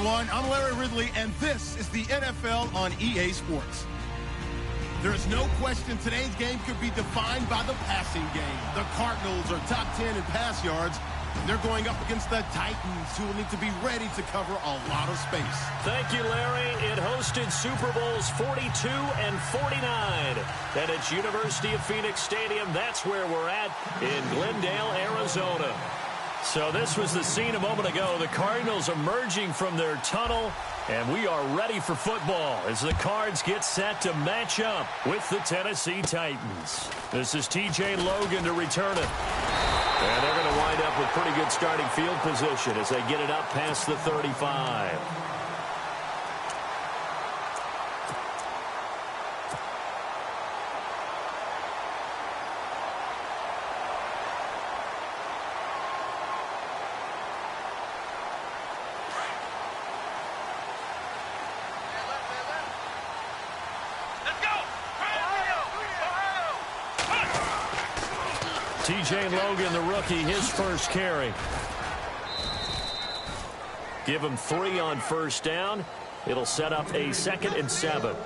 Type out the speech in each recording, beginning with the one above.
everyone. I'm Larry Ridley, and this is the NFL on EA Sports. There is no question today's game could be defined by the passing game. The Cardinals are top 10 in pass yards. They're going up against the Titans, who will need to be ready to cover a lot of space. Thank you, Larry. It hosted Super Bowls 42 and 49 at its University of Phoenix Stadium. That's where we're at in Glendale, Arizona. So this was the scene a moment ago. The Cardinals emerging from their tunnel, and we are ready for football as the Cards get set to match up with the Tennessee Titans. This is T.J. Logan to return it. And they're going to wind up with pretty good starting field position as they get it up past the 35. T.J. Logan, the rookie, his first carry. Give him 3 on first down. It'll set up a 2nd and 7.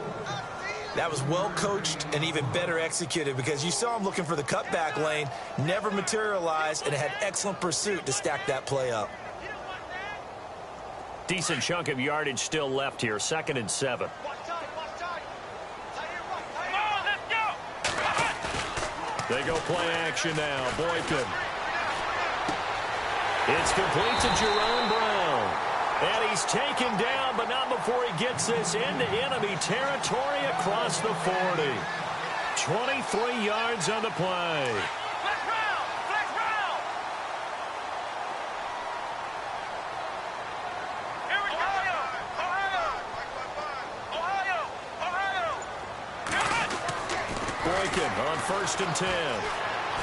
That was well coached and even better executed because you saw him looking for the cutback lane, never materialized, and had excellent pursuit to stack that play up. Decent chunk of yardage still left here, 2nd and 7. They go play action now. Boykin. It's complete to Jerome Brown. And he's taken down, but not before he gets this into enemy territory across the 40. 23 yards on the play. On 1st and 10.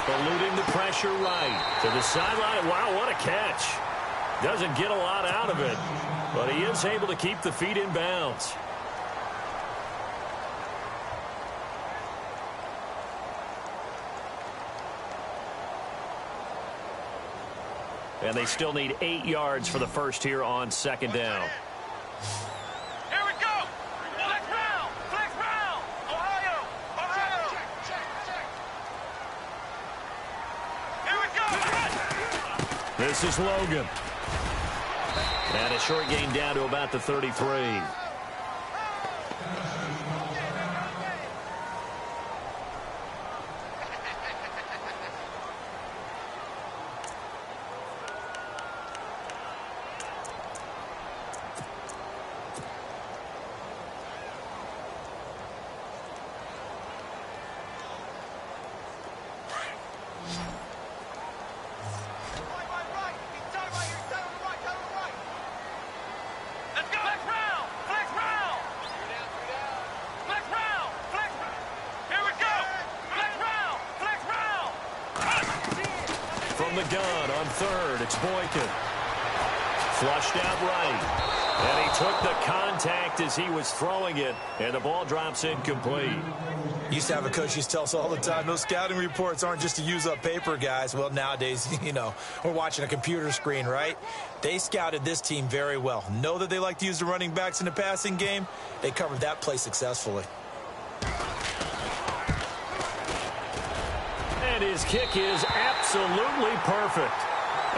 Eluding the pressure right. To the sideline. Wow, what a catch. Doesn't get a lot out of it, but he is able to keep the feet in bounds. And they still need 8 yards for the first here on 2nd down. This is Logan. And a short gain down to about the 33. From the gun on 3rd, it's Boykin. Flushed out right. And he took the contact as he was throwing it, and the ball drops incomplete. Used to have a coach used to tell us all the time, those scouting reports aren't just to use up paper, guys. Well, nowadays, you know, we're watching a computer screen, right? They scouted this team very well. Know that they like to use the running backs in the passing game. They covered that play successfully. And his kick is absolutely perfect.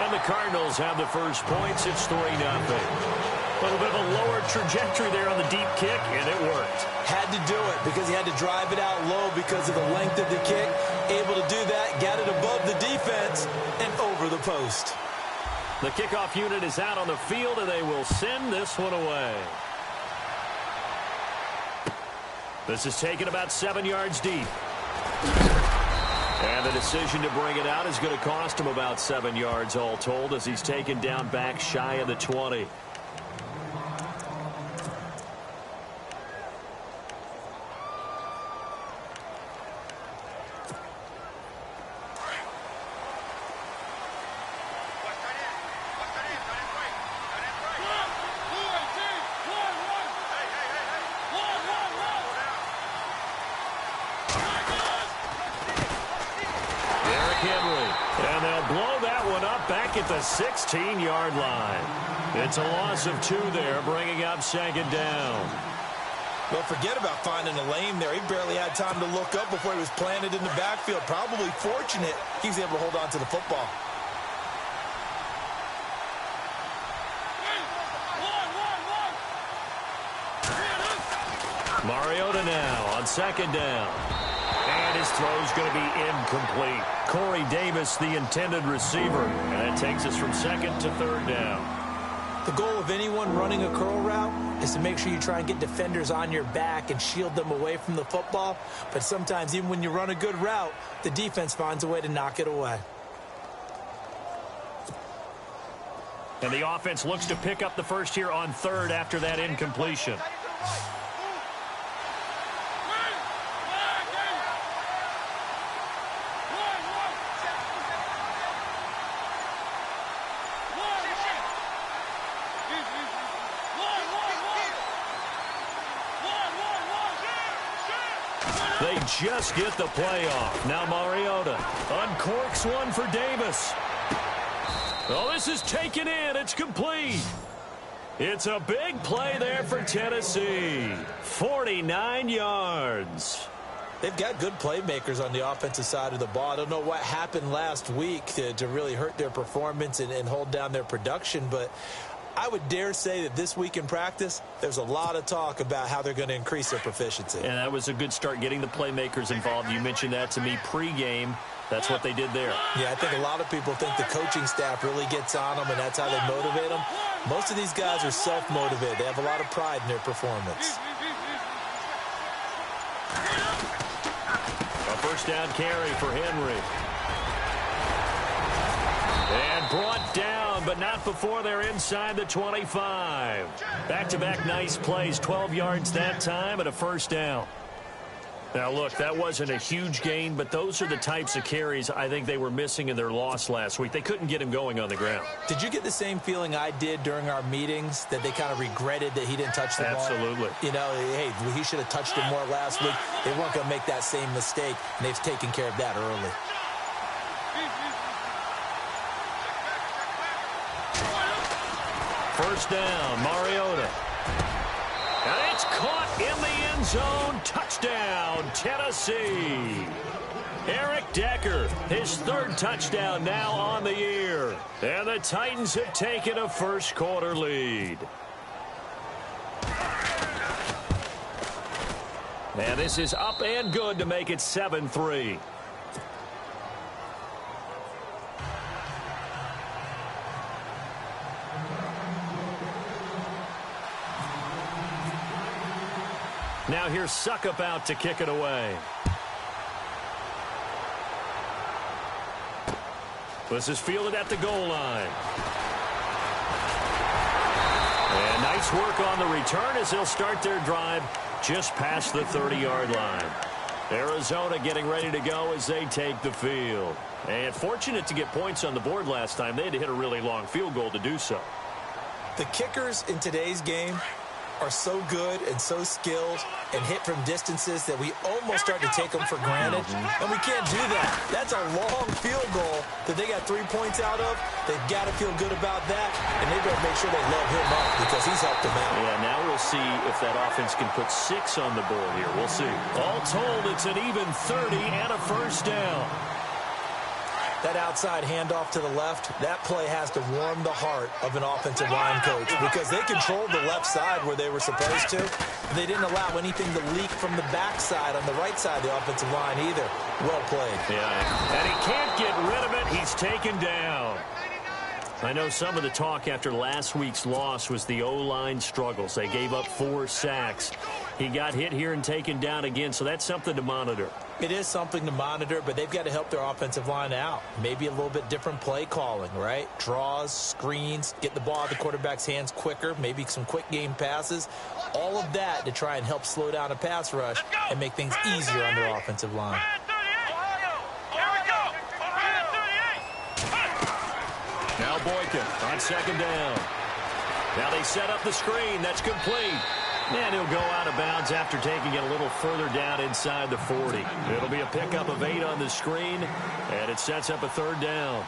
And the Cardinals have the first points. It's 3-0. A little bit of a lower trajectory there on the deep kick, and it worked. Had to do it because he had to drive it out low because of the length of the kick. Able to do that, got it above the defense and over the post. The kickoff unit is out on the field, and they will send this one away. This is taken about 7 yards deep. And the decision to bring it out is going to cost him about 7 yards all told as he's taken down back shy of the 20. back at the 16-yard line. It's a loss of 2 there, bringing up 2nd down. Well, forget about finding a lane there. He barely had time to look up before he was planted in the backfield. Probably fortunate he was able to hold on to the football. Mariota now on 2nd down. And his throw's going to be incomplete. Corey Davis, the intended receiver. And that takes us from 2nd to 3rd down. The goal of anyone running a curl route is to make sure you try and get defenders on your back and shield them away from the football. But sometimes, even when you run a good route, the defense finds a way to knock it away. And the offense looks to pick up the first here on 3rd after that incompletion. They just get the play off. Now Mariota uncorks one for Davis. Oh, this is taken in. It's complete. It's a big play there for Tennessee. 49 yards. They've got good playmakers on the offensive side of the ball. I don't know what happened last week to really hurt their performance and hold down their production, but I would dare say that this week in practice, there's a lot of talk about how they're going to increase their proficiency. And that was a good start, getting the playmakers involved. You mentioned that to me pregame. That's what they did there. Yeah, I think a lot of people think the coaching staff really gets on them, and that's how they motivate them. Most of these guys are self-motivated. They have a lot of pride in their performance. A first down carry for Henry. And brought down, but not before they're inside the 25. Back-to-back nice plays, 12 yards that time and a first down. Now, look, that wasn't a huge gain, but those are the types of carries I think they were missing in their loss last week. They couldn't get him going on the ground. Did you get the same feeling I did during our meetings, that they kind of regretted that he didn't touch the ball? Absolutely. You know, hey, he should have touched it more last week. They weren't going to make that same mistake, and they've taken care of that early. First down, Mariota. And it's caught in the end zone. Touchdown, Tennessee. Eric Decker, his 3rd touchdown now on the year. And the Titans have taken a first-quarter lead. And this is up and good to make it 7-3. Now here's Suckup out to kick it away. This is fielded at the goal line. And nice work on the return as they'll start their drive just past the 30-yard line. Arizona getting ready to go as they take the field. And fortunate to get points on the board last time. They had to hit a really long field goal to do so. The kickers in today's game are so good and so skilled and hit from distances that we almost start to take them for granted. And we can't do that. That's a long field goal that they got 3 points out of. They've got to feel good about that, and they better make sure they love him up because he's helped them out. Yeah, now we'll see if that offense can put 6 on the board here. We'll see. All told, it's an even 30 and a first down. That outside handoff to the left, that play has to warm the heart of an offensive line coach because they controlled the left side where they were supposed to. They didn't allow anything to leak from the backside on the right side of the offensive line either. Well played. Yeah, and he can't get rid of it. He's taken down. I know some of the talk after last week's loss was the O-line struggles. They gave up 4 sacks. He got hit here and taken down again, so that's something to monitor. It is something to monitor, but they've got to help their offensive line out. Maybe a little bit different play calling, right? Draws, screens, get the ball out of the quarterback's hands quicker, maybe some quick game passes. All of that to try and help slow down a pass rush and make things easier on their offensive line. Now Boykin on 2nd down. Now they set up the screen. That's complete. And he'll go out of bounds after taking it a little further down inside the 40. It'll be a pickup of 8 on the screen, and it sets up a 3rd down.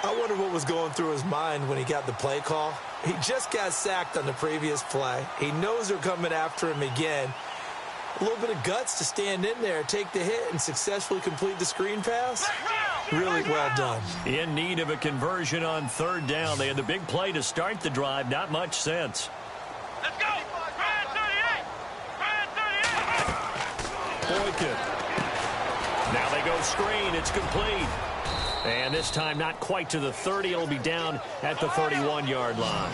I wonder what was going through his mind when he got the play call. He just got sacked on the previous play. He knows they're coming after him again. A little bit of guts to stand in there, take the hit, and successfully complete the screen pass. Really well done. In need of a conversion on third down. They had the big play to start the drive. Not much sense. Let's go. Boykin. Now they go screen. It's complete. And this time not quite to the 30. It'll be down at the 31-yard line.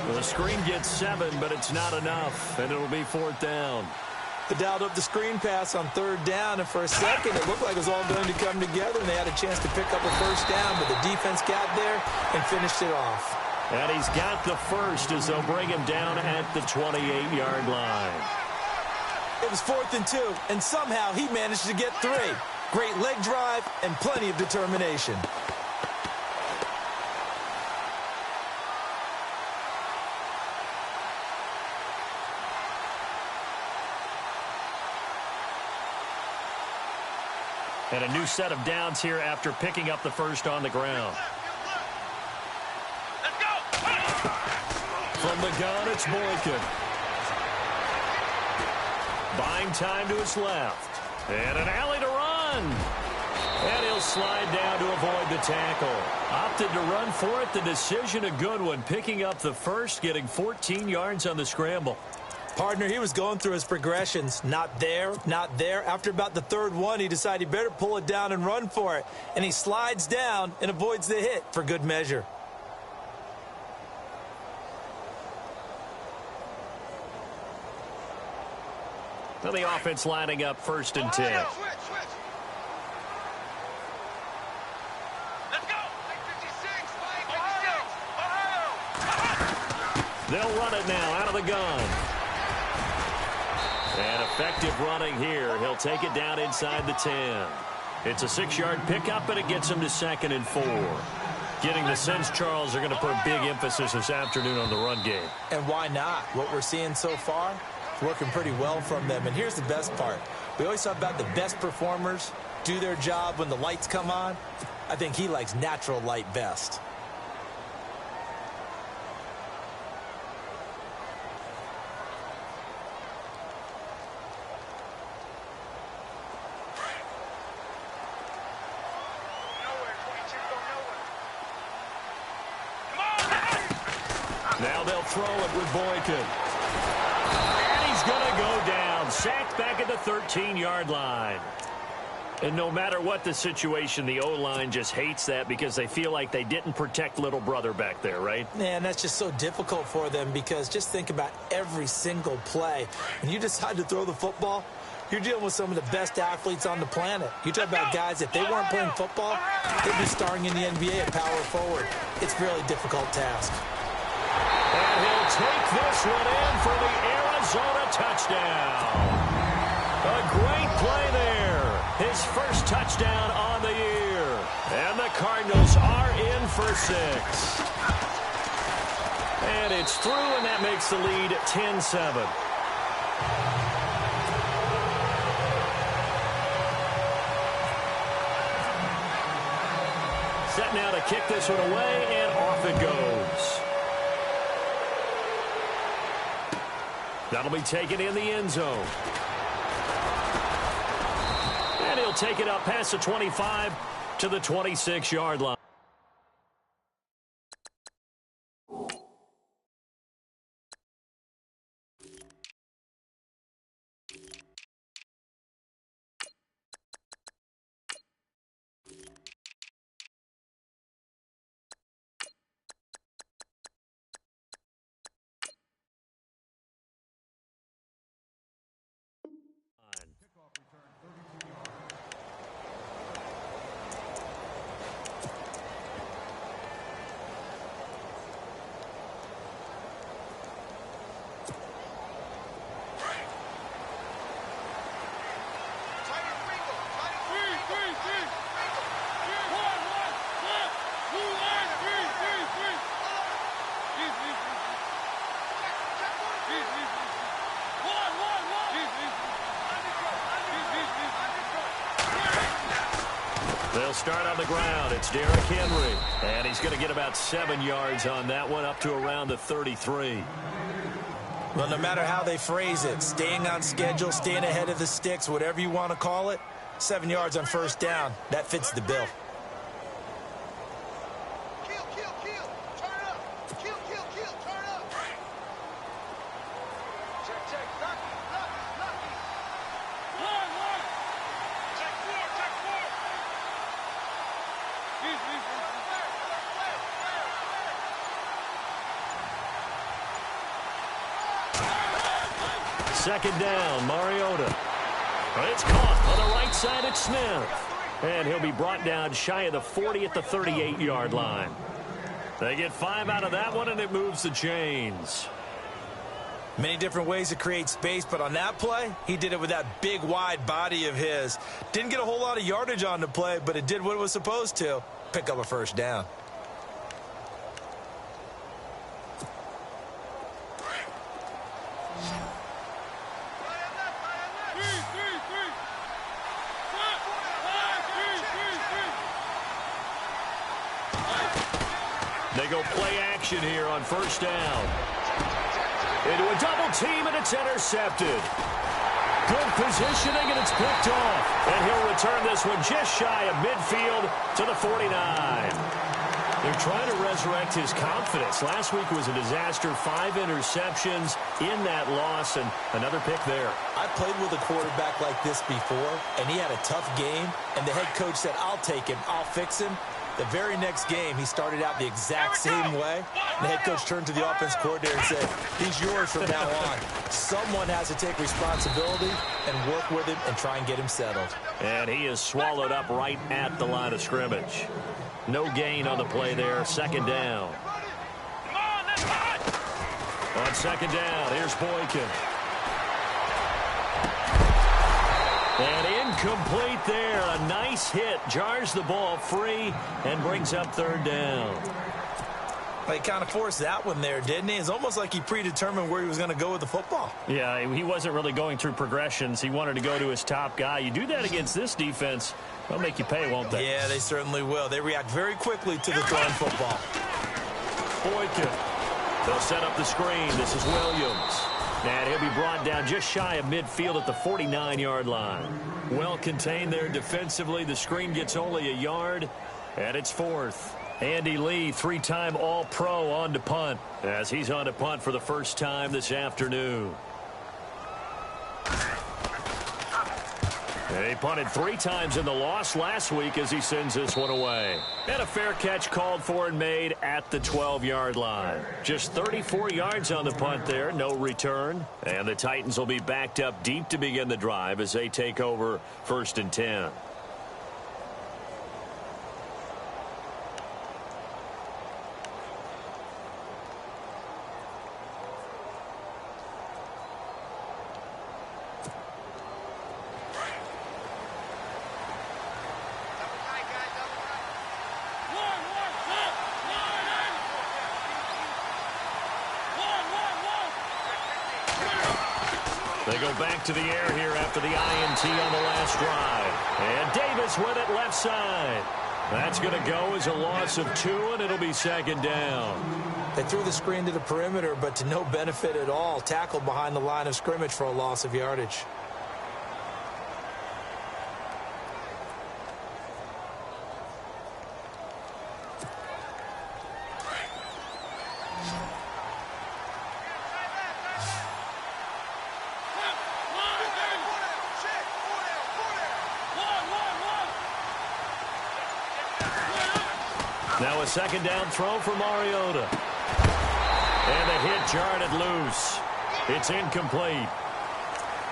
Well, the screen gets 7, but it's not enough, and it'll be 4th down. They dialed up the screen pass on third down, and for a second it looked like it was all going to come together, and they had a chance to pick up a first down, but the defense got there and finished it off. And he's got the first as they'll bring him down at the 28-yard line. It was 4th and 2, and somehow he managed to get 3. Great leg drive and plenty of determination. And a new set of downs here after picking up the first on the ground. Let's go. From the gun, it's Boykin. Buying time to his left. And an alley to run. And he'll slide down to avoid the tackle. Opted to run for it. The decision a good one. Picking up the first, getting 14 yards on the scramble. Partner, he was going through his progressions. Not there, not there. After about the third one, he decided he better pull it down and run for it. And he slides down and avoids the hit for good measure. Well, the offense lining up 1st and 10. Let's go. 56. They'll run it now out of the gun. And effective running here. He'll take it down inside the 10. It's a 6-yard pickup, and it gets him to 2nd and 4. Getting the sense, Charles, they're going to put a big emphasis this afternoon on the run game. And why not? What we're seeing so far, it's working pretty well from them. And here's the best part. We always talk about the best performers do their job when the lights come on. I think he likes natural light best. Now they'll throw it with Boykin. And he's going to go down. Sacked back at the 13-yard line. And no matter what the situation, the O-line just hates that because they feel like they didn't protect little brother back there, right? Man, that's just so difficult for them because just think about every single play. When you decide to throw the football, you're dealing with some of the best athletes on the planet. You talk about guys, if they weren't playing football, they'd be starring in the NBA at power forward. It's a really difficult task. And he'll take this one in for the Arizona touchdown. A great play there. His first touchdown on the year. And the Cardinals are in for 6. And it's through, and that makes the lead 10-7. Set now to kick this one away, and off it goes. That'll be taken in the end zone. And he'll take it up past the 25 to the 26-yard line. They'll start on the ground. It's Derrick Henry. And he's going to get about 7 yards on that one, up to around the 33. Well, no matter how they phrase it, staying on schedule, staying ahead of the sticks, whatever you want to call it, 7 yards on first down, that fits the bill. Second down, Mariota. It's caught on the right side at Smith. And he'll be brought down shy of the 40 at the 38-yard line. They get 5 out of that one, and it moves the chains. Many different ways to create space, but on that play, he did it with that big, wide body of his. Didn't get a whole lot of yardage on the play, but it did what it was supposed to. Pick up a first down. They go play action here on first down. Into a double team, and it's intercepted. Good positioning, and it's picked off. And he'll return this one just shy of midfield to the 49. They're trying to resurrect his confidence. Last week was a disaster. 5 interceptions in that loss, and another pick there. I played with a quarterback like this before, and he had a tough game, and the head coach said, I'll take him, I'll fix him. The very next game, he started out the exact same way. The head coach turned to the offense coordinator and said, he's yours from now on. Someone has to take responsibility and work with him and try and get him settled. And he is swallowed up right at the line of scrimmage. No gain on the play there. Second down. On second down, here's Boykin. And incomplete there. A nice hit. Jars the ball free and brings up third down. He kind of forced that one there, didn't he? It's almost like he predetermined where he was going to go with the football. Yeah, he wasn't really going through progressions. He wanted to go to his top guy. You do that against this defense, they'll make you pay, won't they? Yeah, they certainly will. They react very quickly to the throwing football. Boykin. They'll set up the screen. This is Williams. And he'll be brought down just shy of midfield at the 49-yard line. Well contained there defensively. The screen gets only a yard, and it's fourth. Andy Lee, 3-time All-Pro on to punt, as he's on to punt for the first time this afternoon. And he punted 3 times in the loss last week as he sends this one away. And a fair catch called for and made at the 12-yard line. Just 34 yards on the punt there, no return. And the Titans will be backed up deep to begin the drive as they take over 1st and 10. They go back to the air here after the INT on the last drive. And Davis with it left side. That's going to go as a loss of 2, and it'll be second down. They threw the screen to the perimeter, but to no benefit at all. Tackled behind the line of scrimmage for a loss of yardage. Now a second down throw for Mariota. And the hit jarred it loose. It's incomplete.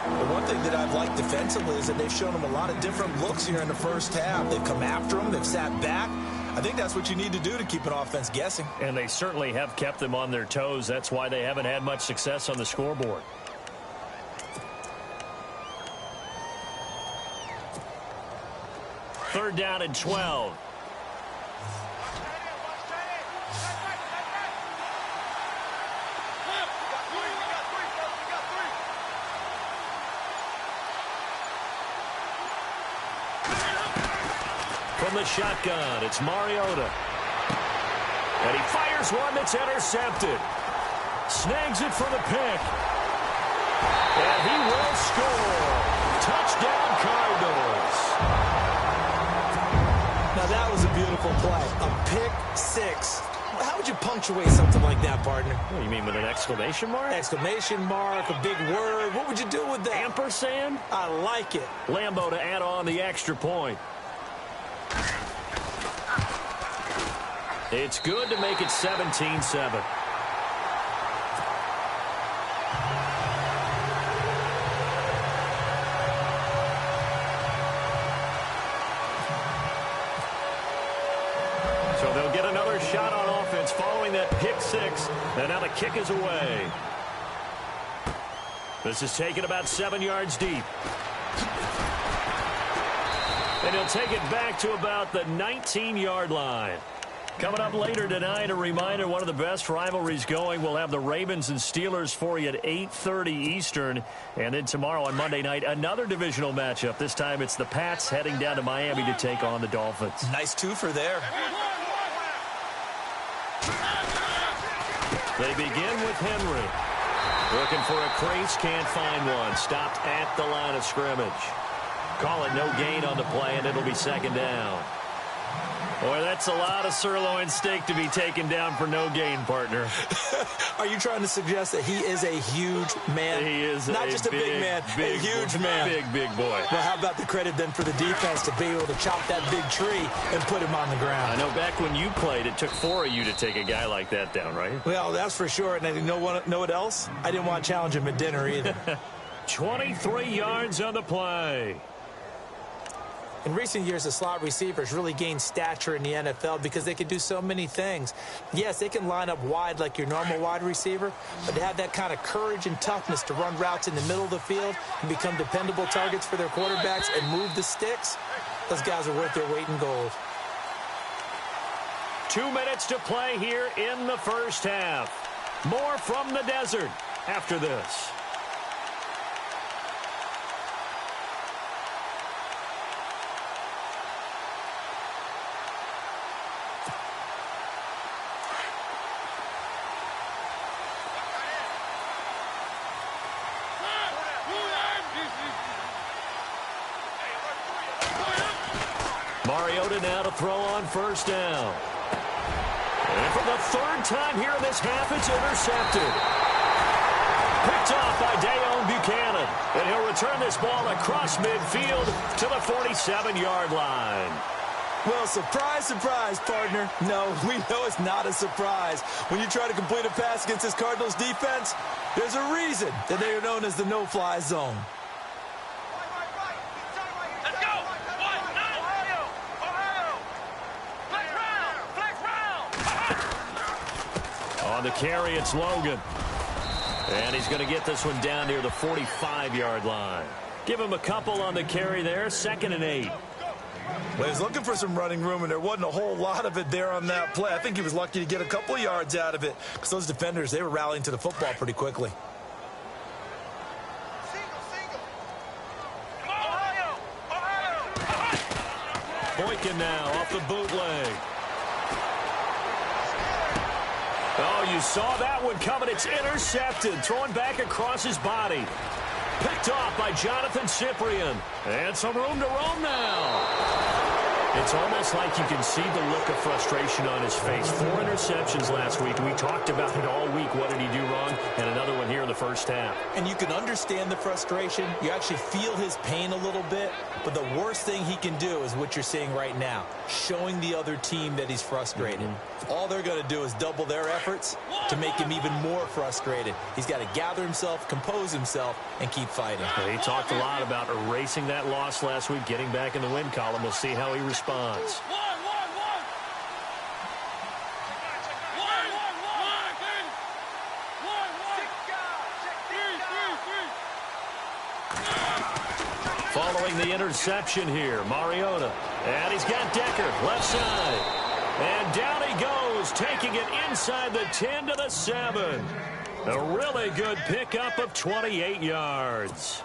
The one thing that I've liked defensively is that they've shown him a lot of different looks here in the first half. They've come after him. They've sat back. I think that's what you need to do to keep an offense guessing. And they certainly have kept them on their toes. That's why they haven't had much success on the scoreboard. Third down and 12. From the shotgun, it's Mariota. And he fires one that's intercepted. Snags it for the pick. And he will score. Touchdown, Cardinals. Now, that was a beautiful play. A pick six. How would you punctuate something like that, partner? What do you mean, with an exclamation mark? Exclamation mark, a big word. What would you do with that? Ampersand? I like it. Lambo to add on the extra point. It's good to make it 17-7. So they'll get another shot on offense following that pick six. And now the kick is away. This is taken about 7 yards deep. And he'll take it back to about the 19-yard line. Coming up later tonight, a reminder, one of the best rivalries going. We'll have the Ravens and Steelers for you at 8:30 Eastern. And then tomorrow on Monday night, another divisional matchup. This time it's the Pats heading down to Miami to take on the Dolphins. Nice twofer there. They begin with Henry. Looking for a crease, can't find one. Stopped at the line of scrimmage. Call it no gain on the play, and it'll be second down. Boy, that's a lot of sirloin steak to be taken down for no gain, partner. Are you trying to suggest that he is a huge man? He is not just a big man, a huge man. Big boy. Well, how about the credit then for the defense to be able to chop that big tree and put him on the ground? I know back when you played, it took 4 of you to take a guy like that down, right? Well, that's for sure. And you know what else? I didn't want to challenge him at dinner either. 23 yards on the play. In recent years, the slot receivers really gained stature in the NFL because they can do so many things. Yes, they can line up wide like your normal wide receiver, but to have that kind of courage and toughness to run routes in the middle of the field and become dependable targets for their quarterbacks and move the sticks, those guys are worth their weight in gold. 2 minutes to play here in the first half. More from the desert after this. Mariota now to throw on first down. And for the third time here in this half, it's intercepted. Picked off by Dayon Buchanan. And he'll return this ball across midfield to the 47-yard line. Well, surprise, surprise, partner. No, we know it's not a surprise. When you try to complete a pass against this Cardinals defense, there's a reason that they are known as the no-fly zone. On the carry, it's Logan. And he's going to get this one down near the 45-yard line. Give him a couple on the carry there, 2nd and 8. Well, he was looking for some running room, and there wasn't a whole lot of it there on that play. I think he was lucky to get a couple of yards out of it because those defenders, they were rallying to the football pretty quickly. Boykin now off the bootleg. Oh, you saw that one coming. It's intercepted. Throwing back across his body. Picked off by Jonathan Cyprien. And some room to roam now. It's almost like you can see the look of frustration on his face. 4 interceptions last week. We talked about it all week. What did he do wrong? And another one here in the first half. And you can understand the frustration. You actually feel his pain a little bit. But the worst thing he can do is what you're seeing right now, showing the other team that he's frustrated. All they're going to do is double their efforts to make him even more frustrated. He's got to gather himself, compose himself, and keep fighting. He talked a lot about erasing that loss last week, getting back in the win column. We'll see how he responds. Following the interception here, Mariota. And he's got Decker, left side. And down he goes, taking it inside the 10 to the 7. A really good pickup of 28 yards.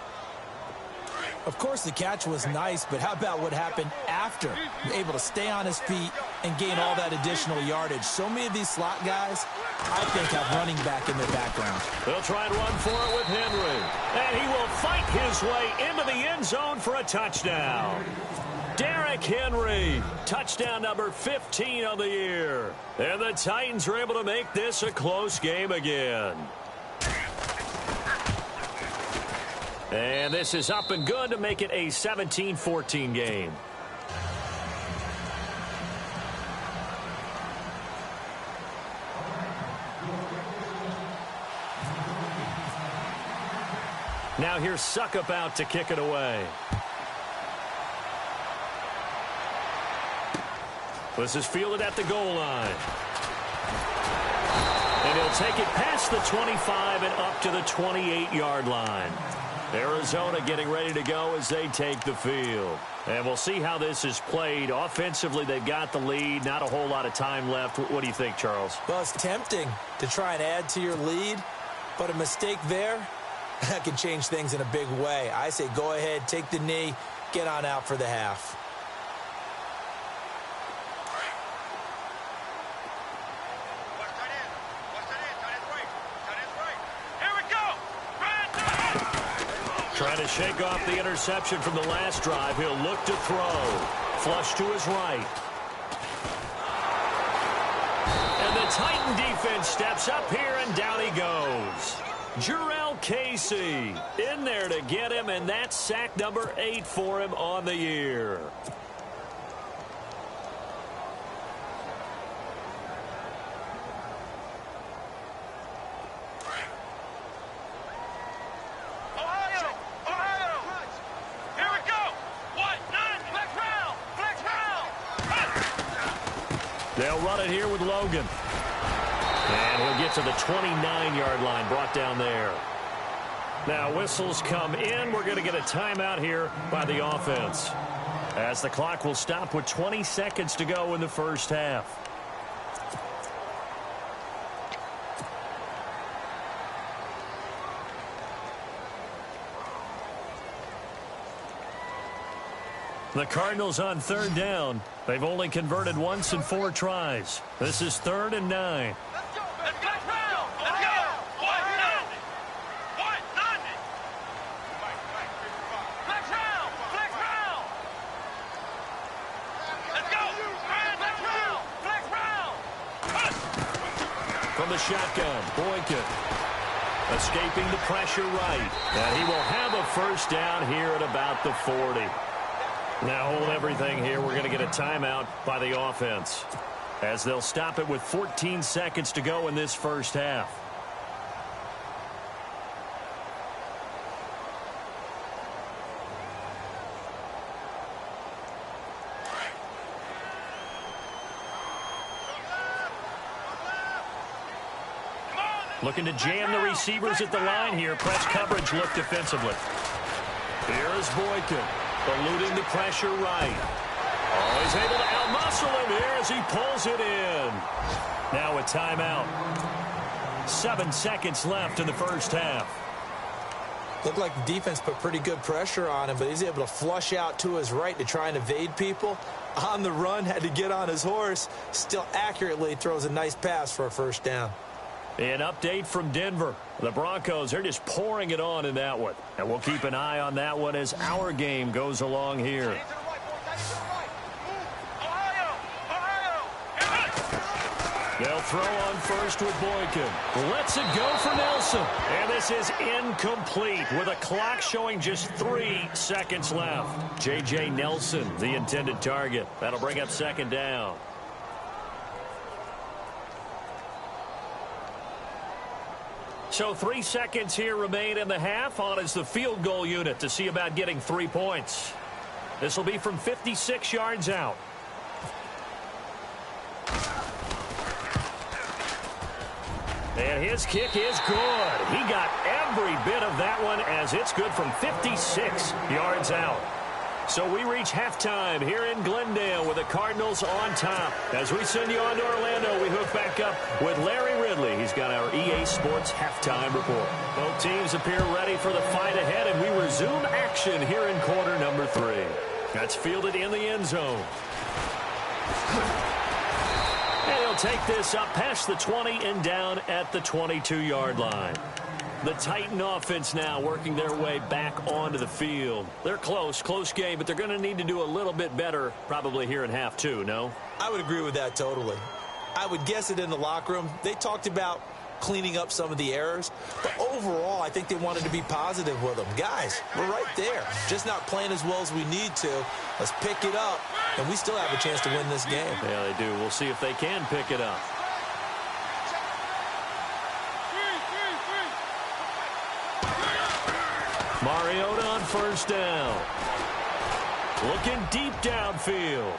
Of course, the catch was nice, but how about what happened after? Able to stay on his feet and gain all that additional yardage. So many of these slot guys, I think, have running back in their background. They'll try and run for it with Henry. And he will fight his way into the end zone for a touchdown. Derrick Henry, touchdown number 15 on the year. And the Titans are able to make this a close game again. And this is up and good to make it a 17-14 game. Now here's Suckup out to kick it away. This is fielded at the goal line. And he'll take it past the 25 and up to the 28-yard line. Arizona getting ready to go as they take the field. And we'll see how this is played. Offensively, they've got the lead. Not a whole lot of time left. What do you think, Charles? Well, it's tempting to try and add to your lead, but a mistake there, that can change things in a big way. I say go ahead, take the knee, get on out for the half. Trying to shake off the interception from the last drive. He'll look to throw. Flush to his right. And the Titan defense steps up here, and down he goes. Jarrell Casey in there to get him, and that's sack number 8 for him on the year. They'll run it here with Logan. And we'll get to the 29-yard line, brought down there. Now whistles come in. We're going to get a timeout here by the offense, as the clock will stop with 20 seconds to go in the first half. The Cardinals on third down. They've only converted once in 4 tries. This is 3rd and 9. Let's go! Let's go! Let's go! What? Nothing! What? Nothing! Flex round! Flex round! Let's go! Flex round! Flex round! From the shotgun, Boykin escaping the pressure right. And he will have a first down here at about the 40. Now hold everything here. We're going to get a timeout by the offense, as they'll stop it with 14 seconds to go in this first half. Looking to jam the receivers at the line here. Press coverage look defensively. Here is Boykin, eluding the pressure right. Oh, he's able to outmuscle him here as he pulls it in. Now a timeout. 7 seconds left in the first half. Looked like the defense put pretty good pressure on him, but he's able to flush out to his right to try and evade people. On the run, had to get on his horse. Still accurately throws a nice pass for a first down. An update from Denver. The Broncos are just pouring it on in that one. And we'll keep an eye on that one as our game goes along here. They'll throw on first with Boykin. Lets it go for Nelson. And this is incomplete with a clock showing just 3 seconds left. J.J. Nelson, the intended target. That'll bring up second down. So 3 seconds here remain in the half. On is the field goal unit to see about getting 3 points. This will be from 56 yards out. And his kick is good. He got every bit of that one as it's good from 56 yards out. So we reach halftime here in Glendale with the Cardinals on top. As we send you on to Orlando, we hook back up with Larry Ridley. He's got our EA Sports halftime report. Both teams appear ready for the fight ahead, and we resume action here in quarter number 3. That's fielded in the end zone. And he'll take this up past the 20 and down at the 22-yard line. The Titan offense now working their way back onto the field. They're close game, but they're going to need to do a little bit better probably here in half 2, no? I would agree with that totally. I would guess it in the locker room. They talked about cleaning up some of the errors, but overall, I think they wanted to be positive with them. Guys, we're right there. Just not playing as well as we need to. Let's pick it up, and we still have a chance to win this game. Yeah, they do. We'll see if they can pick it up. Mariota on first down. Looking deep downfield.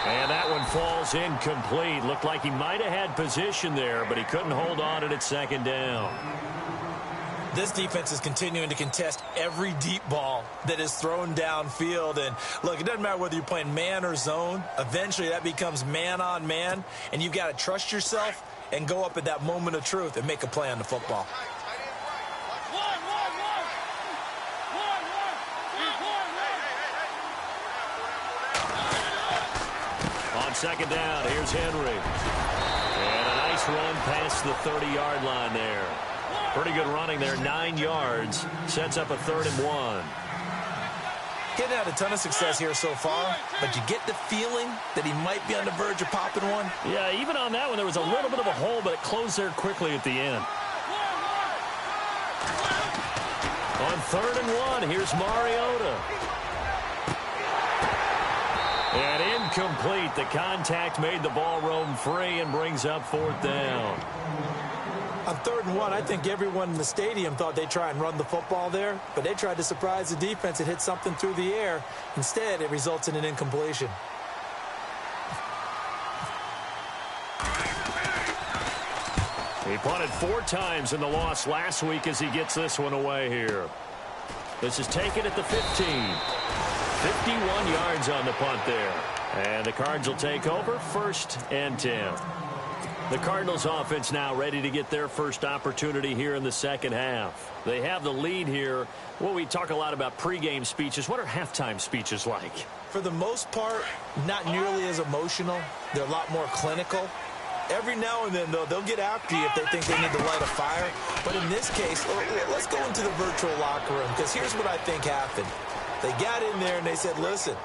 And that one falls incomplete. Looked like he might have had position there, but he couldn't hold on at second down. This defense is continuing to contest every deep ball that is thrown downfield. And, look, it doesn't matter whether you're playing man or zone. Eventually, that becomes man on man, and you've got to trust yourself and go up at that moment of truth and make a play on the football. On second down, here's Henry. And a nice run past the 30-yard line there. Pretty good running there, 9 yards. Sets up a 3rd and 1. Getting had a ton of success here so far, but you get the feeling that he might be on the verge of popping one. Yeah, even on that one, there was a little bit of a hole, but it closed there quickly at the end. On 3rd and 1, here's Mariota. And incomplete. The contact made the ball roam free and brings up 4th down. On 3rd and 1, I think everyone in the stadium thought they'd try and run the football there, but they tried to surprise the defense and hit something through the air. Instead, it results in an incompletion. He punted 4 times in the loss last week as he gets this one away here. This is taken at the 15. 51 yards on the punt there. And the Cards will take over 1st and 10. The Cardinals offense now ready to get their first opportunity here in the second half. They have the lead here. Well, we talk a lot about pregame speeches. What are halftime speeches like? For the most part, not nearly as emotional. They're a lot more clinical. Every now and then, though, they'll get after you if they think they need to light a fire. But in this case, let's go into the virtual locker room, because here's what I think happened. They got in there and they said, listen,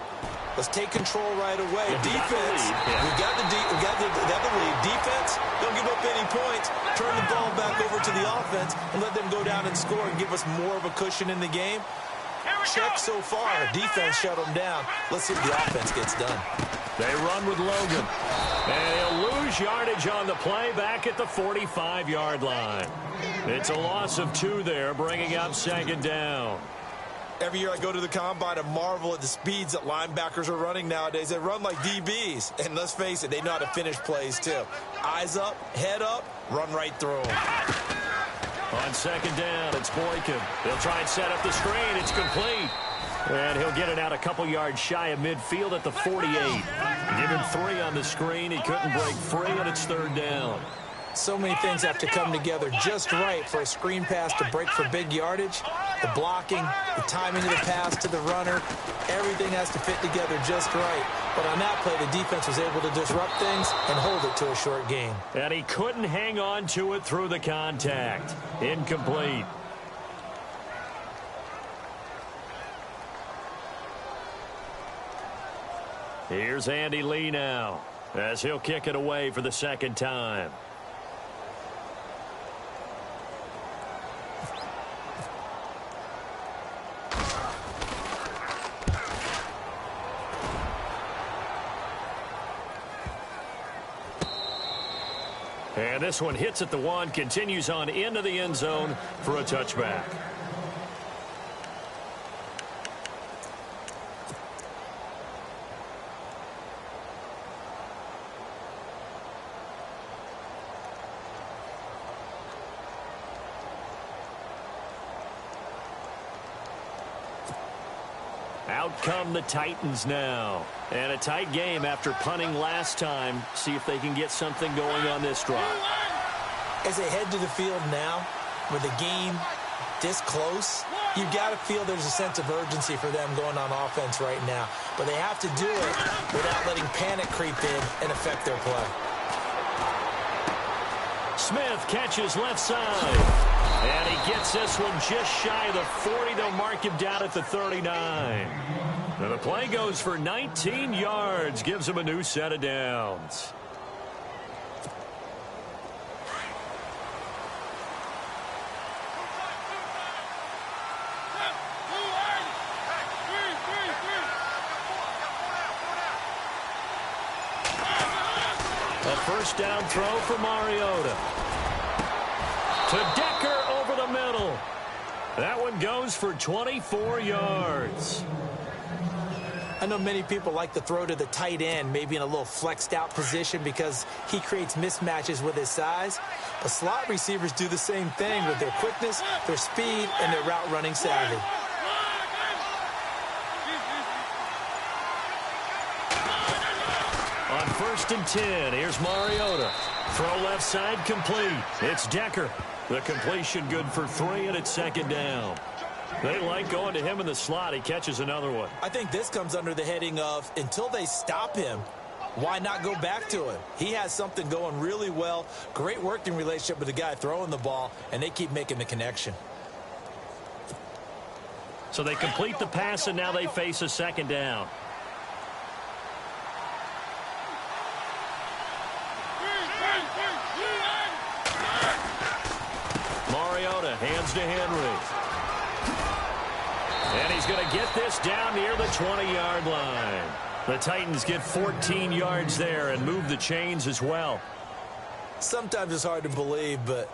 let's take control right away. Defense, we got the lead. Defense, don't give up any points. Turn the ball back over to the offense and let them go down and score and give us more of a cushion in the game. Check so far. Defense shut them down. Let's see if the offense gets done. They run with Logan. And he'll lose yardage on the play back at the 45-yard line. It's a loss of 2 there, bringing up 2nd down. Every year I go to the combine and marvel at the speeds that linebackers are running nowadays. They run like DBs. And let's face it, they know how to finish plays too. Eyes up, head up, run right through them. On 2nd down, it's Boykin. They'll try and set up the screen. It's complete. And he'll get it out a couple yards shy of midfield at the 48. Give him 3 on the screen. He couldn't break free, and it's 3rd down. So many things have to come together just right for a screen pass to break for big yardage. The blocking, the timing of the pass to the runner, everything has to fit together just right. But on that play, the defense was able to disrupt things and hold it to a short gain. And he couldn't hang on to it through the contact. Incomplete. Here's Andy Lee now as he'll kick it away for the 2nd time. And this one hits at the 1, continues on into the end zone for a touchback. Out come the Titans now. And a tight game after punting last time. See if they can get something going on this drive. As they head to the field now, with the game this close, you've got to feel there's a sense of urgency for them going on offense right now. But they have to do it without letting panic creep in and affect their play. Smith catches left side. And he gets this one just shy of the 40. They'll mark him down at the 39. And the play goes for 19 yards. Gives him a new set of downs. A first down throw for Mariota. To Decker over the middle. That one goes for 24 yards. I know many people like to throw to the tight end, maybe in a little flexed out position because he creates mismatches with his size. But slot receivers do the same thing with their quickness, their speed, and their route running savvy. On 1st and 10, here's Mariota. Throw left side complete. It's Decker. The completion good for 3, and it's 2nd down. They like going to him in the slot. He catches another one. I think this comes under the heading of until they stop him, why not go back to him? He has something going really well. Great working relationship with the guy throwing the ball, and they keep making the connection. So they complete the pass, and now they face a 2nd down. Mariota hands to Henry. And he's going to get this down near the 20-yard line. The Titans get 14 yards there and move the chains as well. Sometimes it's hard to believe, but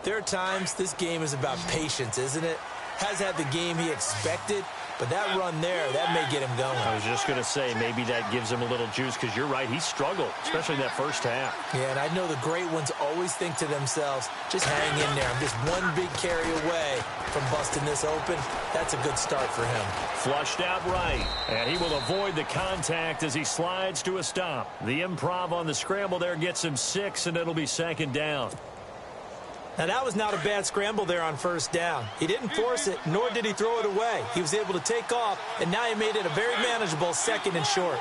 there are times this game is about patience, isn't it? Has had the game he expected, but that run there, that may get him going. I was just going to say, maybe that gives him a little juice, because you're right, he struggled, especially in that first half. Yeah, and I know the great ones always think to themselves, just hang in there. I'm just one big carry away from busting this open. That's a good start for him. Flushed out right, and he will avoid the contact as he slides to a stop. The improv on the scramble there gets him 6, and it'll be 2nd down. Now, that was not a bad scramble there on 1st down. He didn't force it, nor did he throw it away. He was able to take off, and now he made it a very manageable 2nd and short.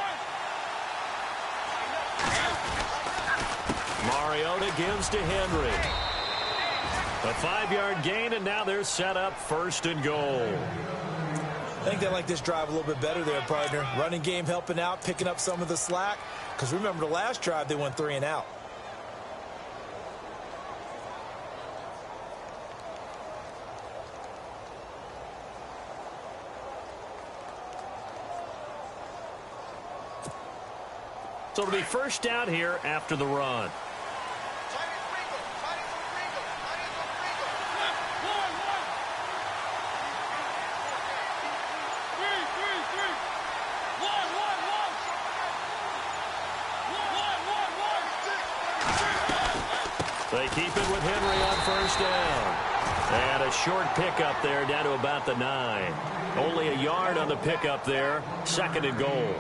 Mariota gives to Henry. A 5-yard gain, and now they're set up 1st and goal. I think they like this drive a little bit better there, partner. Running game helping out, picking up some of the slack. Because remember, the last drive, they went 3 and out. So it'll be 1st down here after the run. They keep it with Henry on 1st down. And a short pickup there down to about the 9. Only a yard on the pickup there. 2nd and goal.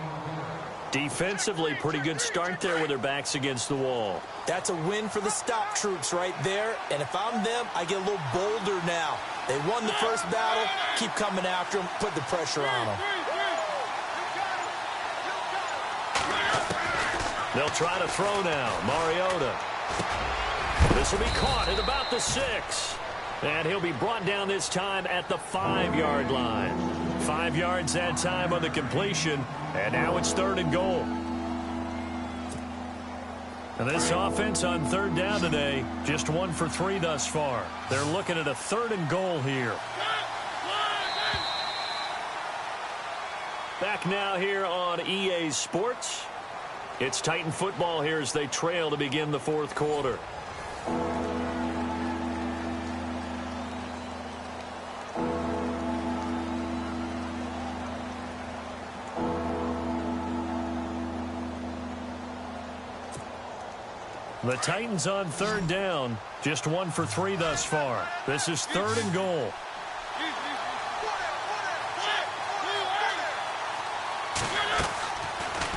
Defensively, pretty good start there with their backs against the wall. That's a win for the stop troops right there. And if I'm them, I get a little bolder now. They won the first battle. Keep coming after them. Put the pressure on them. They'll try to throw now. Mariota. This will be caught at about the 6. And he'll be brought down this time at the 5-yard line. 5 yards that time on the completion. And now it's 3rd and goal. And this offense on 3rd down today, just 1 for 3 thus far. They're looking at a 3rd and goal here. Back now here on EA Sports. It's Titan football here as they trail to begin the 4th quarter. The Titans on 3rd down, just 1 for 3 thus far. This is 3rd and goal.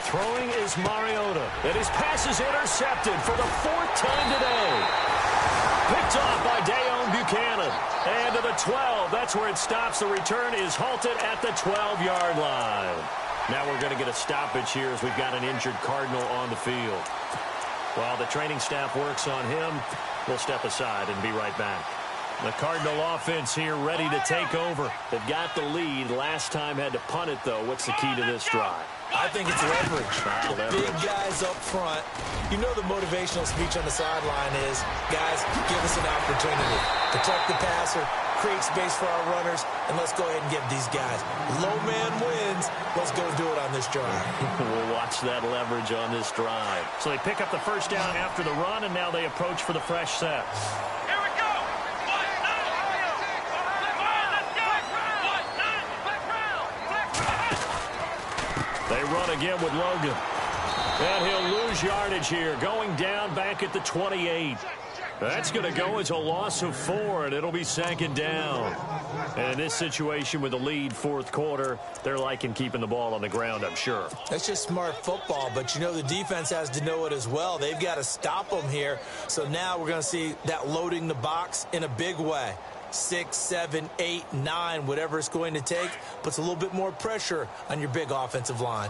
Throwing is Mariota. And his pass is intercepted for the 4th time today. Picked off by Dayon Buchanan. And to the 12. That's where it stops. The return is halted at the 12-yard line. Now we're going to get a stoppage here as we've got an injured Cardinal on the field. While the training staff works on him, we'll step aside and be right back. The Cardinal offense here ready to take over. They've got the lead. Last time had to punt it, though. What's the key to this drive? I think it's leverage. The big guys up front. You know the motivational speech on the sideline is, guys, give us an opportunity. Protect the passer, create space for our runners, and let's go ahead and get these guys. Low man wins. Let's go do it on this drive. We'll watch that leverage on this drive. So they pick up the first down after the run, and now they approach for the fresh set. They run again with Logan. And he'll lose yardage here, going down back at the 28. That's going to go as a loss of 4, and it'll be 2nd down. And in this situation with the lead 4th quarter, they're liking keeping the ball on the ground, I'm sure. That's just smart football, but you know the defense has to know it as well. They've got to stop them here. So now we're going to see that loading the box in a big way. 6, 7, 8, 9, whatever it's going to take, puts a little bit more pressure on your big offensive line.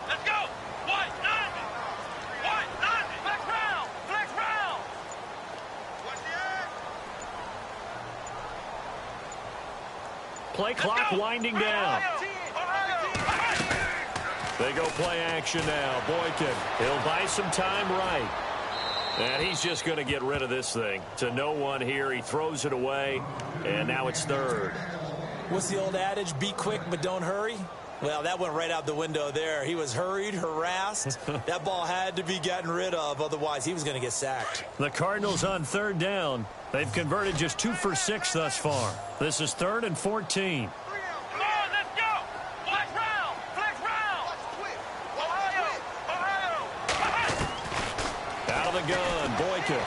Let's go. Flex round. Play clock winding down. They go play action now. Boykin, he'll buy some time right. And he's just going to get rid of this thing. To no one here. He throws it away, and now it's 3rd. What's the old adage? Be quick, but don't hurry? Well, that went right out the window there. He was hurried, harassed. That ball had to be gotten rid of. Otherwise, he was going to get sacked. The Cardinals on 3rd down. They've converted just 2 for 6 thus far. This is 3rd and 14. The gun, Boykin.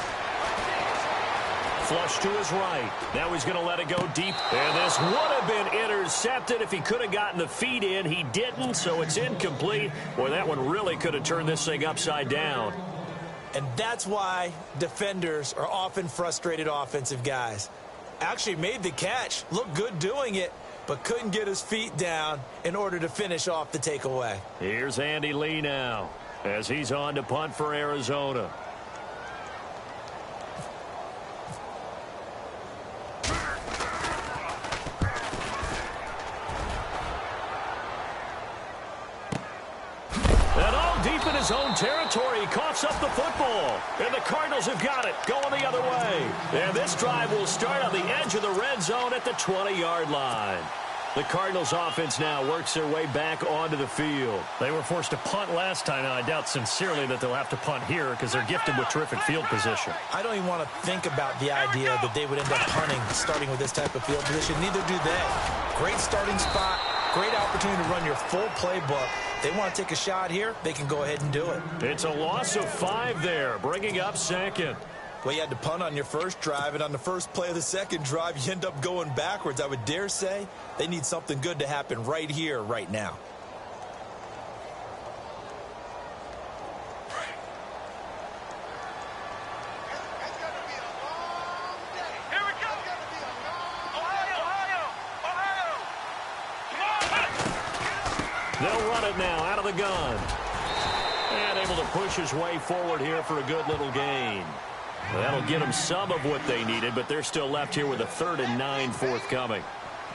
Flush to his right. Now he's going to let it go deep. And this would have been intercepted if he could have gotten the feet in. He didn't, so it's incomplete. Boy, that one really could have turned this thing upside down. And that's why defenders are often frustrated offensive guys. Actually made the catch, looked good doing it, but couldn't get his feet down in order to finish off the takeaway. Here's Andy Lee now as he's on to punt for Arizona. In his own territory, he coughs up the football. And the Cardinals have got it, going the other way. And this drive will start on the edge of the red zone at the 20-yard line. The Cardinals offense now works their way back onto the field. They were forced to punt last time, and I doubt sincerely that they'll have to punt here because they're gifted with terrific field position. I don't even want to think about the idea that they would end up punting starting with this type of field position. Neither do they. Great starting spot. Great opportunity to run your full playbook. They want to take a shot here, they can go ahead and do it. It's a loss of 5 there, bringing up 2nd. Well, you had to punt on your first drive, and on the first play of the second drive, you end up going backwards. I would dare say they need something good to happen right here, right now. They'll run it now out of the gun. And able to push his way forward here for a good little gain. Well, that'll get them some of what they needed, but they're still left here with a 3rd and 9 forthcoming.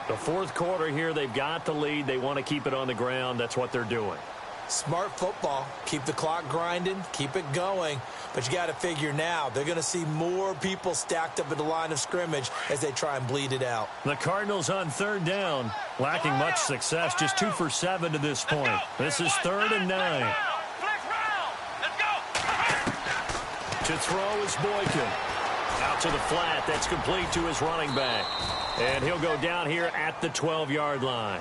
The 4th quarter here, they've got the lead. They want to keep it on the ground. That's what they're doing. Smart football. Keep the clock grinding. Keep it going. But you got to figure now, they're going to see more people stacked up at the line of scrimmage as they try and bleed it out. The Cardinals on 3rd down, lacking much success, just 2 for 7 to this point. This is 3rd and 9. To throw is Boykin. Out to the flat. That's complete to his running back. And he'll go down here at the 12-yard line.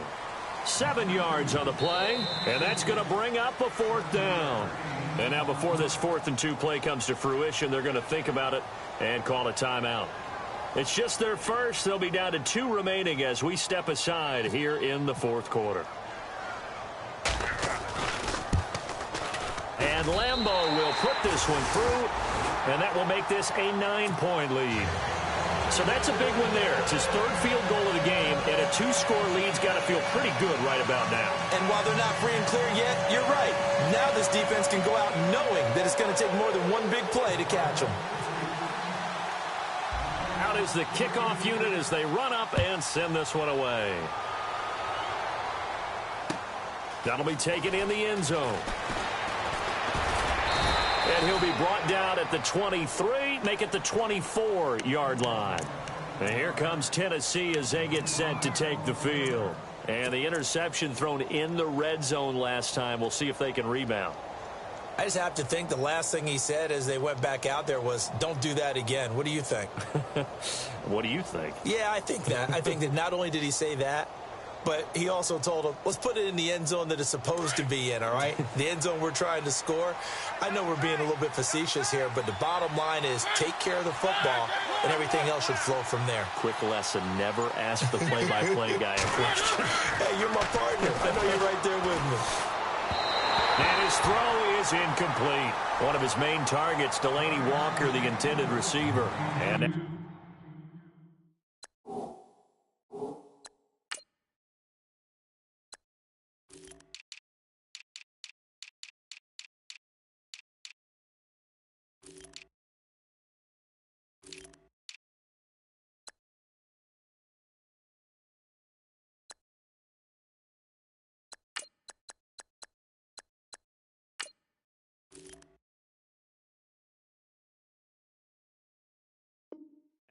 7 yards on the play, and that's going to bring up a 4th down. And now before this 4th and 2 play comes to fruition, they're going to think about it and call a timeout. It's just their first. They'll be down to 2 remaining as we step aside here in the 4th quarter. And Lambeau will put this one through, and that will make this a 9-point lead. So that's a big one there. It's his third field goal of the game, and a 2-score lead's got to feel pretty good right about now. And while they're not free and clear yet, you're right. Now this defense can go out knowing that it's going to take more than one big play to catch them. Out is the kickoff unit as they run up and send this one away. That'll be taken in the end zone. And he'll be brought down at the 23, make it the 24-yard line. And here comes Tennessee as they get set to take the field. And the interception thrown in the red zone last time. We'll see if they can rebound. I just have to think the last thing he said as they went back out there was, don't do that again. What do you think? What do you think? Yeah, I think that. I think that not only did he say that, but he also told him, let's put it in the end zone that it's supposed to be in, all right? The end zone we're trying to score. I know we're being a little bit facetious here, but the bottom line is take care of the football, and everything else should flow from there. Quick lesson, never ask the play-by-play guy a question. Hey, you're my partner. I know you're right there with me. And his throw is incomplete. One of his main targets, Delaney Walker, the intended receiver. And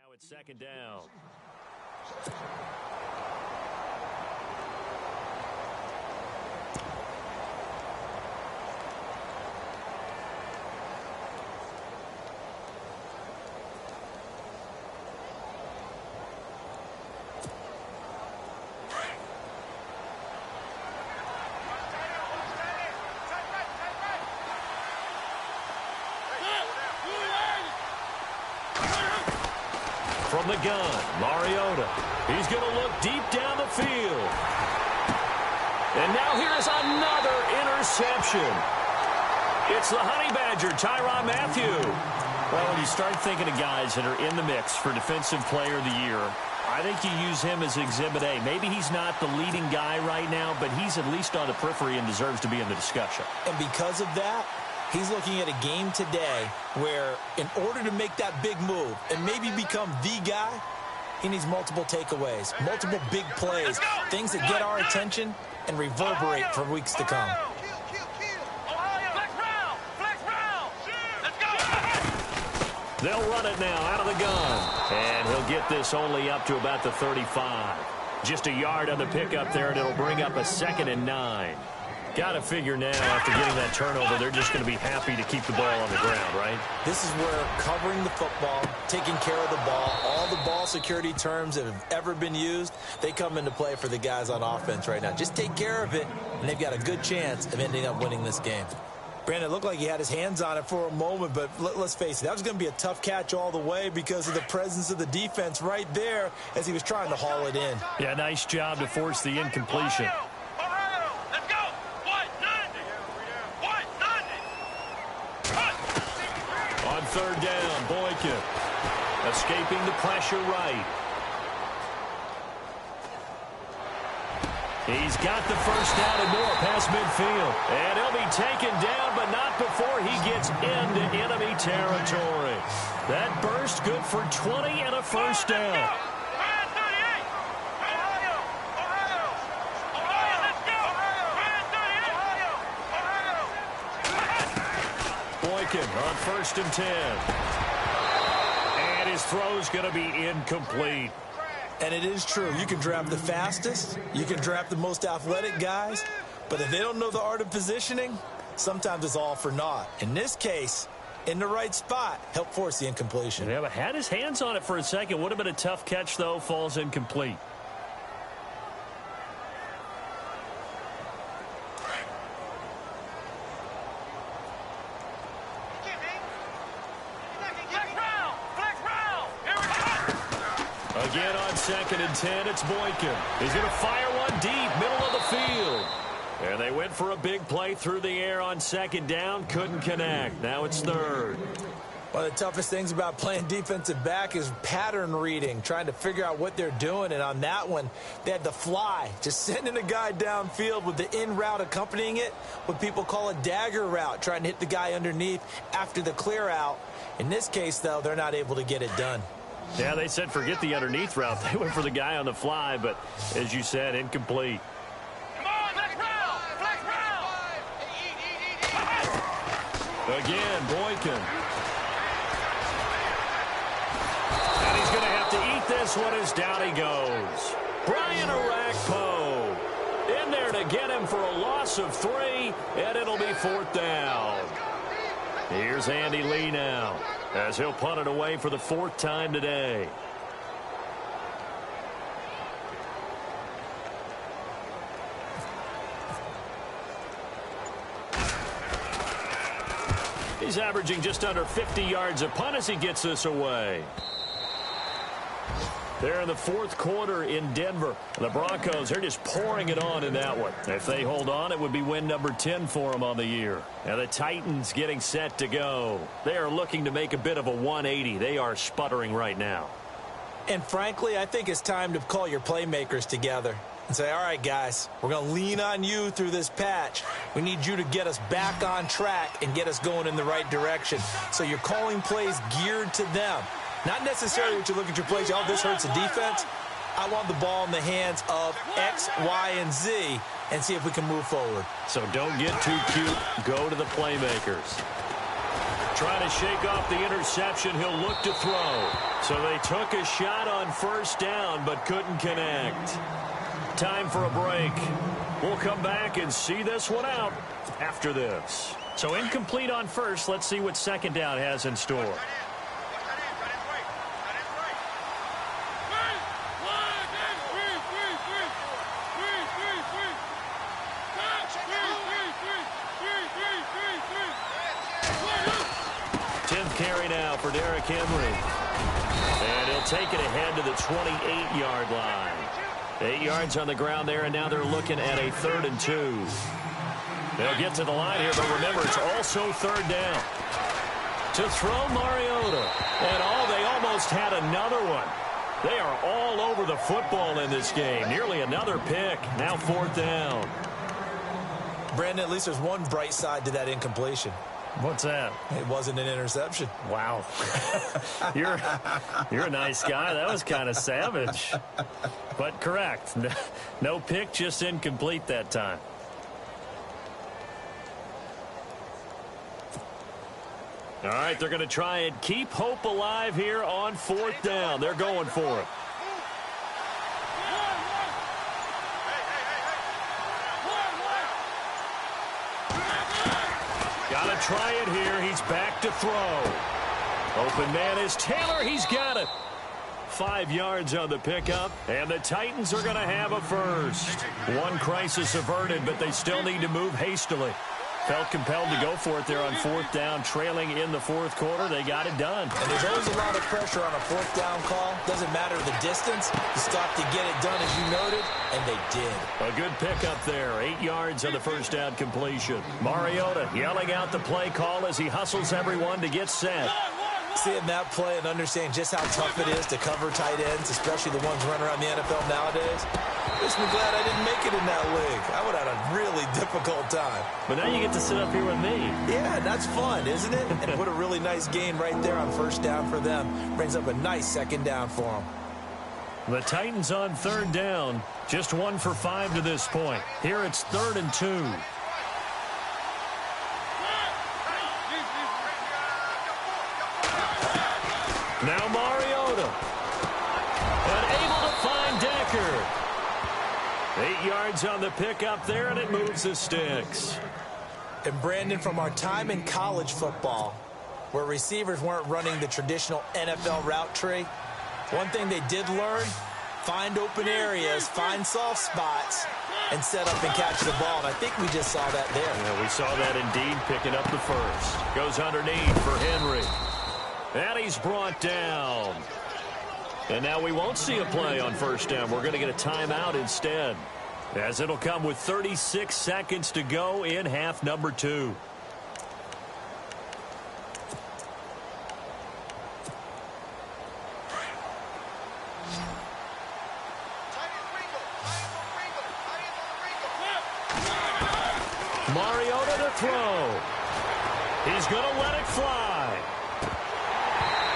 now it's second down. From the gun, Mariota. He's going to look deep down the field. And now here's another interception. It's the Honey Badger, Tyrann Mathieu. Well, when you start thinking of guys that are in the mix for Defensive Player of the Year, I think you use him as Exhibit A. Maybe he's not the leading guy right now, but he's at least on the periphery and deserves to be in the discussion. And because of that, he's looking at a game today where in order to make that big move and maybe become the guy, he needs multiple takeaways, multiple big plays, things that get our attention and reverberate for weeks to come. They'll run it now out of the gun. And he'll get this only up to about the 35. Just a yard on the pickup there, and it'll bring up a 2nd and 9. Got to figure now, after getting that turnover, they're just going to be happy to keep the ball on the ground, right? This is where covering the football, taking care of the ball, all the ball security terms that have ever been used, they come into play for the guys on offense right now. Just take care of it, and they've got a good chance of ending up winning this game. Brandon, it looked like he had his hands on it for a moment, but let's face it, that was going to be a tough catch all the way because of the presence of the defense right there as he was trying to haul it in. Yeah, nice job to force the incompletion. On third down, Boykin escaping the pressure right. He's got the first down and more past midfield. And he'll be taken down, but not before he gets into enemy territory. That burst good for 20 and a first down. Boykin on 1st and 10. And his throw's going to be incomplete. And it is true. You can draft the fastest. You can draft the most athletic guys. But if they don't know the art of positioning, sometimes it's all for naught. In this case, in the right spot, help force the incompletion. Yeah, but had his hands on it for a second. Would have been a tough catch, though. Falls incomplete. Again on 2nd and 10, it's Boykin. He's going to fire one deep, middle of the field. And they went for a big play through the air on second down. Couldn't connect. Now it's third. One of the toughest things about playing defensive back is pattern reading, trying to figure out what they're doing. And on that one, they had the fly, just sending a guy downfield with the in route accompanying it, what people call a dagger route, trying to hit the guy underneath after the clear out. In this case, though, they're not able to get it done. Yeah, they said forget the underneath route. They went for the guy on the fly, but as you said, incomplete. Come on, flex round! Flex round! Again, Boykin. And he's going to have to eat this one as down he goes. Brian Arakpo in there to get him for a loss of 3, and it'll be fourth down. Here's Andy Lee now, as he'll punt it away for the 4th time today. He's averaging just under 50 yards a punt as he gets this away. They're in the 4th quarter in Denver. The Broncos, they're just pouring it on in that one. If they hold on, it would be win number 10 for them on the year. And the Titans getting set to go. They are looking to make a bit of a 180. They are sputtering right now. And frankly, I think it's time to call your playmakers together and say, all right, guys, we're going to lean on you through this patch. We need you to get us back on track and get us going in the right direction. So you're calling plays geared to them. Not necessarily what you look at your plays, oh, this hurts the defense. I want the ball in the hands of X, Y, and Z and see if we can move forward. So don't get too cute. Go to the playmakers. Trying to shake off the interception. He'll look to throw. So they took a shot on first down but couldn't connect. Time for a break. We'll come back and see this one out after this. So incomplete on first. Let's see what second down has in store. Carry now for Derrick Henry. And he'll take it ahead to the 28-yard line. 8 yards on the ground there, and now they're looking at a 3rd and 2. They'll get to the line here, but remember, it's also 3rd down. To throw Mariota. And they almost had another one. They are all over the football in this game. Nearly another pick. Now 4th down. Brandon, at least there's one bright side to that incompletion. What's that? It wasn't an interception. Wow. You're a nice guy. That was kind of savage. But correct. No pick, just incomplete that time. All right, they're going to try and keep hope alive here on 4th down. They're going for it. Got to try it here. He's back to throw. Open man is Taylor. He's got it. 5 yards on the pickup, and the Titans are going to have a first. One crisis averted, but they still need to move hastily. Felt compelled to go for it there on 4th down, trailing in the 4th quarter. They got it done. And there's always a lot of pressure on a 4th down call. Doesn't matter the distance. You stop to get it done, as you noted, and they did. A good pickup there. 8 yards on the first down completion. Mariota yelling out the play call as he hustles everyone to get set. Seeing that play and understanding just how tough it is to cover tight ends, especially the ones running around the NFL nowadays, makes me glad I didn't make it in that league. I would have had a really difficult time. But now you get to sit up here with me. Yeah, that's fun, isn't it? And put a really nice gain right there on first down for them. Brings up a nice second down for them. The Titans on 3rd down. Just 1 for 5 to this point. Here it's 3rd and 2. Now Mariota. And able to find Decker. 8 yards on the pickup there, and it moves the sticks. And Brandon, from our time in college football, where receivers weren't running the traditional NFL route tree, one thing they did learn, find open areas, find soft spots, and set up and catch the ball. And I think we just saw that there. Yeah, we saw that indeed, picking up the first. Goes underneath for Henry. And he's brought down. And now we won't see a play on first down. We're going to get a timeout instead. As it'll come with 36 seconds to go in half number 2. Mariota to throw. He's going to let it fly.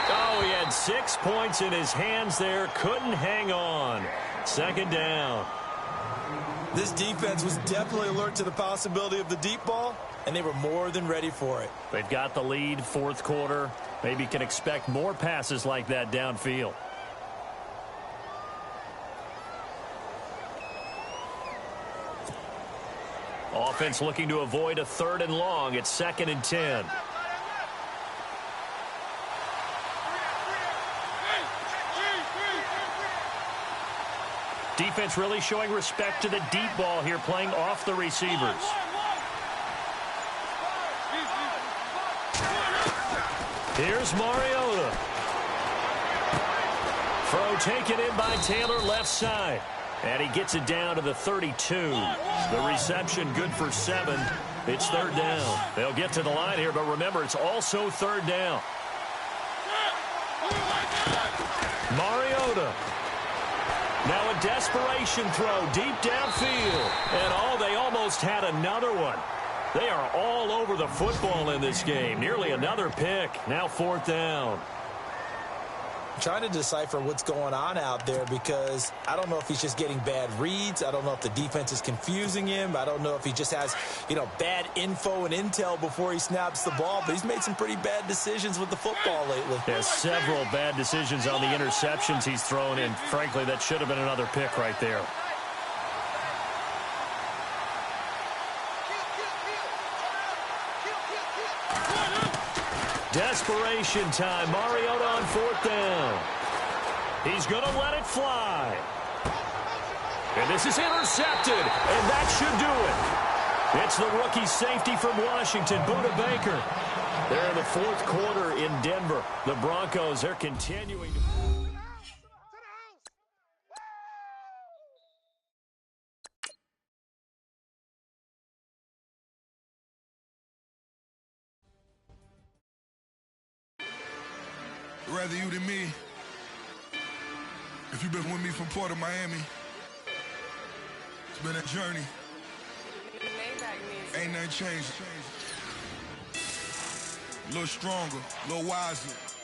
Oh, he had 6 points in his hands there. Couldn't hang on. Second down. This defense was definitely alert to the possibility of the deep ball, and they were more than ready for it. They've got the lead, fourth quarter. Maybe can expect more passes like that downfield. Offense looking to avoid a 3rd and long. It's 2nd and 10. Defense really showing respect to the deep ball here, playing off the receivers. Here's Mariota. Throw taken in by Taylor left side. And he gets it down to the 32. The reception good for 7. It's 3rd down. They'll get to the line here, but remember, it's also 3rd down. Mariota. Now a desperation throw deep downfield. And they almost had another one. They are all over the football in this game. Nearly another pick. Now 4th down. Trying to decipher what's going on out there because I don't know if he's just getting bad reads. I don't know if the defense is confusing him. I don't know if he just has, bad info and intel before he snaps the ball. But he's made some pretty bad decisions with the football lately. There's several bad decisions on the interceptions he's thrown in. Frankly, that should have been another pick right there. Desperation time. Mariota on 4th down. He's going to let it fly. And this is intercepted. And that should do it. It's the rookie safety from Washington, Buda Baker. They're in the 4th quarter in Denver. The Broncos are continuing to... Rather you than me. If you've been with me from Port of Miami, it's been a journey. Ain't nothing changed. A little stronger, a little wiser.